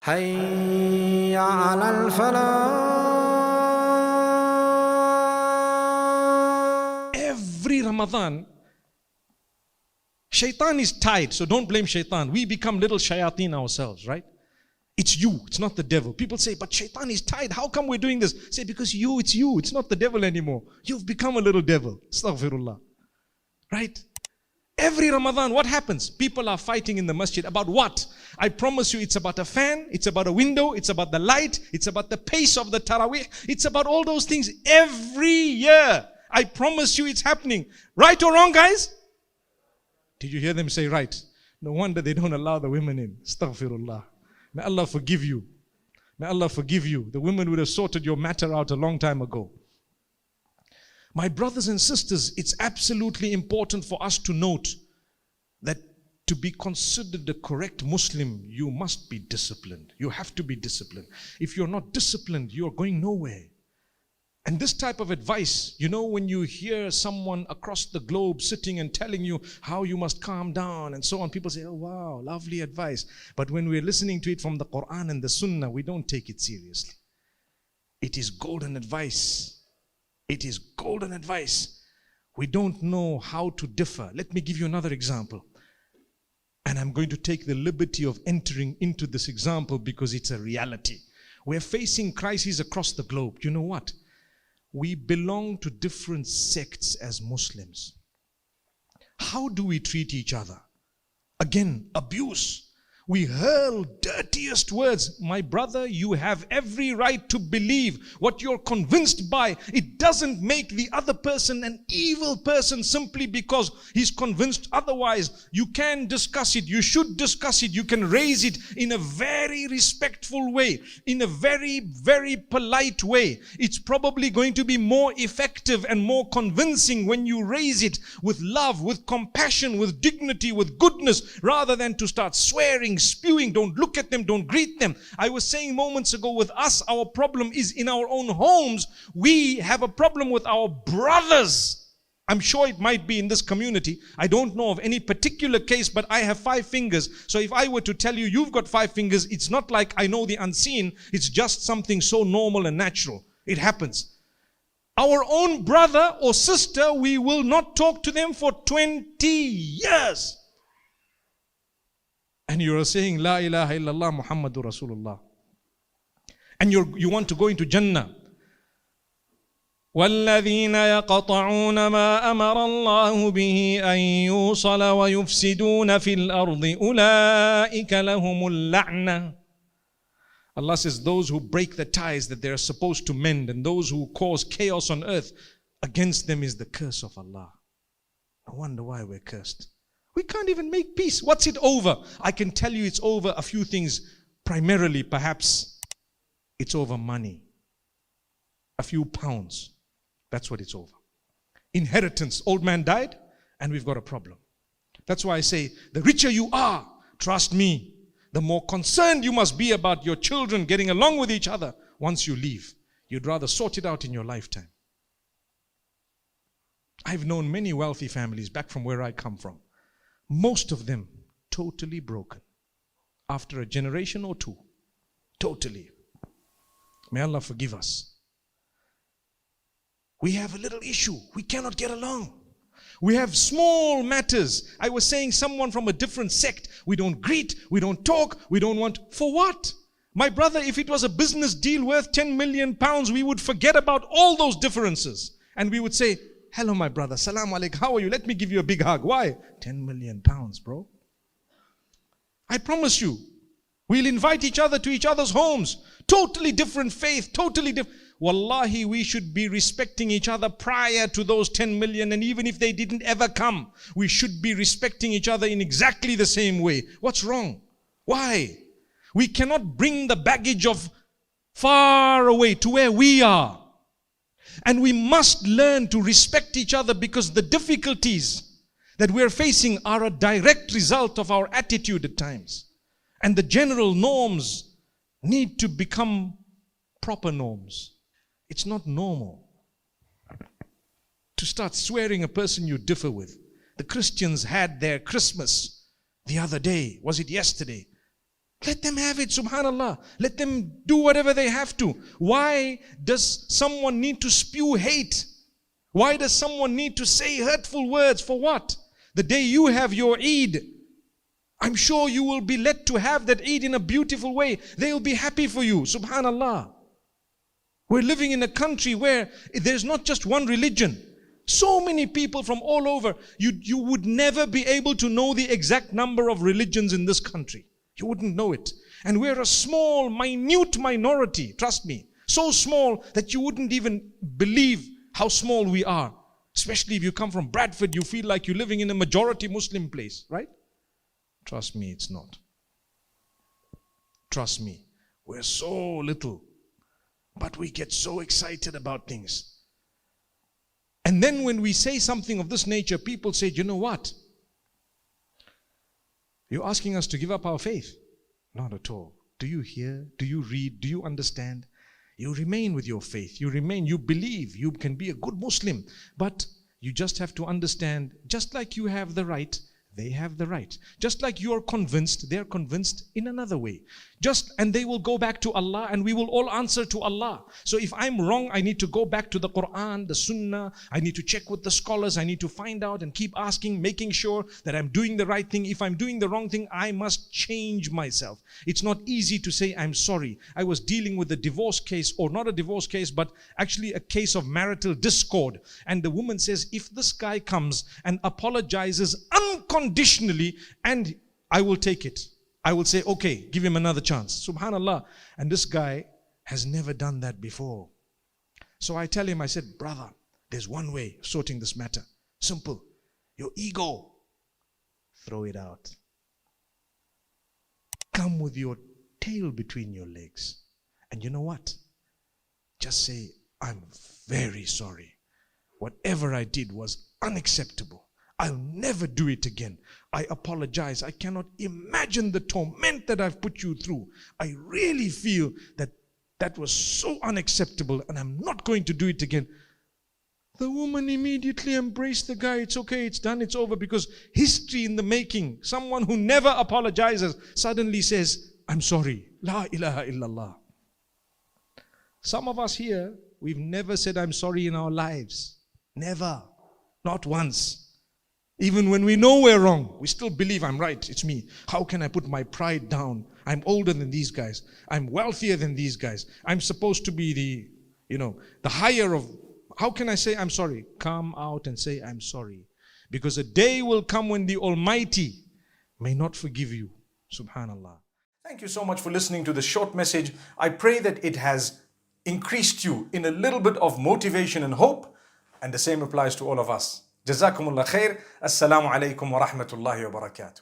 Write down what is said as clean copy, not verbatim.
حي على الفلاح. Every Ramadan, shaitan is tied, so don't blame shaitan. We become little shayateen ourselves, right? It's you, it's not the devil. People say, but shaitan is tied. How come we're doing this? Say, because it's you. It's not the devil anymore. You've become a little devil. Astaghfirullah. Right? Every Ramadan, what happens? People are fighting in the masjid. About what? I promise you, it's about a fan, it's about a window, it's about the light, it's about the pace of the tarawih, it's about all those things every year. I promise you it's happening. Right or wrong, guys? Did you hear them say right? No wonder they don't allow the women in. Astaghfirullah. May Allah forgive you. May Allah forgive you. The women would have sorted your matter out a long time ago. My brothers and sisters, it's absolutely important for us to note that to be considered a correct Muslim, you must be disciplined. You have to be disciplined. If you're not disciplined, you're going nowhere. And this type of advice, you know, when you hear someone across the globe sitting and telling you how you must calm down and so on, people say, oh wow, lovely advice. But when we're listening to it from the Quran and the Sunnah, we don't take it seriously. It is golden advice. It is golden advice. We don't know how to differ. Let me give you another example. And I'm going to take the liberty of entering into this example because it's a reality. We're facing crises across the globe. You know what? We belong to different sects as Muslims. How do we treat each other? Again, abuse. We hurl dirtiest words. My brother, you have every right to believe what you're convinced by. It doesn't make the other person an evil person simply because he's convinced otherwise. You can discuss it. You should discuss it. You can raise it in a very respectful way, in a very, very polite way. It's probably going to be more effective and more convincing when you raise it with love, with compassion, with dignity, with goodness, rather than to start swearing, spewing. Don't look at them, don't greet them. I was saying moments ago, with us, our problem is in our own homes. We have a problem with our brothers. I'm sure it might be in this community. I don't know of any particular case, but I have 5 fingers. So if I were to tell you you've got 5 fingers, it's not like I know the unseen. It's just something so normal and natural. It happens. Our own brother or sister, we will not talk to them for 20 years. And you are saying, La ilaha illallah Muhammadur Rasulullah. And you want to go into Jannah. وَالَّذِينَ يَقَطَعُونَ مَا أَمَرَ اللَّهُ بِهِ أَن يُوصَلَ وَيُفْسِدُونَ فِي الْأَرْضِ أُولَٰئِكَ لَهُمُ اللَّعْنَةُ. Allah says, those who break the ties that they are supposed to mend and those who cause chaos on earth, against them is the curse of Allah. I wonder why we're cursed. We can't even make peace. What's it over? I can tell you it's over a few things. Primarily, perhaps, it's over money. A few pounds. That's what it's over. Inheritance. Old man died and we've got a problem. That's why I say, the richer you are, trust me, the more concerned you must be about your children getting along with each other once you leave. You'd rather sort it out in your lifetime. I've known many wealthy families back from where I come from. Most of them totally broken after a generation or two. Totally. May Allah forgive us. We have a little issue. We cannot get along. We have small matters. I was saying, someone from a different sect, we don't greet, we don't talk, we don't want. For what? My brother, if it was a business deal worth 10 million pounds, we would forget about all those differences. And we would say, hello, my brother. Salaam alaikum. How are you? Let me give you a big hug. Why? 10 million pounds, bro. I promise you, we'll invite each other to each other's homes. Totally different faith, totally different. Wallahi, we should be respecting each other prior to those 10 million. And even if they didn't ever come, we should be respecting each other in exactly the same way. What's wrong? Why? We cannot bring the baggage of far away to where we are. And we must learn to respect each other because the difficulties that we're facing are a direct result of our attitude at times. And the general norms need to become proper norms. It's not normal to start swearing a person you differ with. The Christians had their Christmas the other day. Was it yesterday? Let them have it, subhanallah. Let them do whatever they have to. Why does someone need to spew hate? Why does someone need to say hurtful words? For what? The day you have your Eid, I'm sure you will be let to have that Eid in a beautiful way. They will be happy for you, subhanallah. We're living in a country where there's not just one religion. So many people from all over. You would never be able to know the exact number of religions in this country. You wouldn't know it. And we're a small, minute minority, trust me. So small that you wouldn't even believe how small we are. Especially if you come from Bradford, you feel like you're living in a majority Muslim place, right? Trust me, it's not. Trust me, we're so little, but we get so excited about things. And then when we say something of this nature, people say, you know what? You're asking us to give up our faith. Not at all. Do you hear? Do you read? Do you understand? You remain with your faith. You remain, you believe. You can be a good Muslim. But you just have to understand, just like you have the right, they have the right. Just like you are convinced, they are convinced in another way. And they will go back to Allah, and we will all answer to Allah. So if I'm wrong, I need to go back to the Quran, the Sunnah. I need to check with the scholars. I need to find out and keep asking, making sure that I'm doing the right thing. If I'm doing the wrong thing, I must change myself. It's not easy to say, I'm sorry. I was dealing with a divorce case, or not a divorce case, but actually a case of marital discord. And the woman says, if this guy comes and apologizes unconditionally, and I will take it. I will say, okay, give him another chance. Subhanallah. And this guy has never done that before. So I tell him, I said, brother, there's one way of sorting this matter. Simple. Your ego, throw it out. Come with your tail between your legs. And you know what? Just say, I'm very sorry. Whatever I did was unacceptable. I'll never do it again. I apologize. I cannot imagine the torment that I've put you through. I really feel that that was so unacceptable, and I'm not going to do it again. The woman immediately embraced the guy. It's okay, it's done, it's over, because history in the making. Someone who never apologizes suddenly says, I'm sorry. La ilaha illallah. Some of us here, we've never said I'm sorry in our lives. Never. Not once. Even when we know we're wrong, we still believe I'm right, it's me. How can I put my pride down? I'm older than these guys. I'm wealthier than these guys. I'm supposed to be the higher of, how can I say I'm sorry? Come out and say I'm sorry. Because a day will come when the Almighty may not forgive you. Subhanallah. Thank you so much for listening to this short message. I pray that it has increased you in a little bit of motivation and hope. And the same applies to all of us. Jazakumullah khair. Assalamu alaikum wa rahmatullahi wa barakatuh.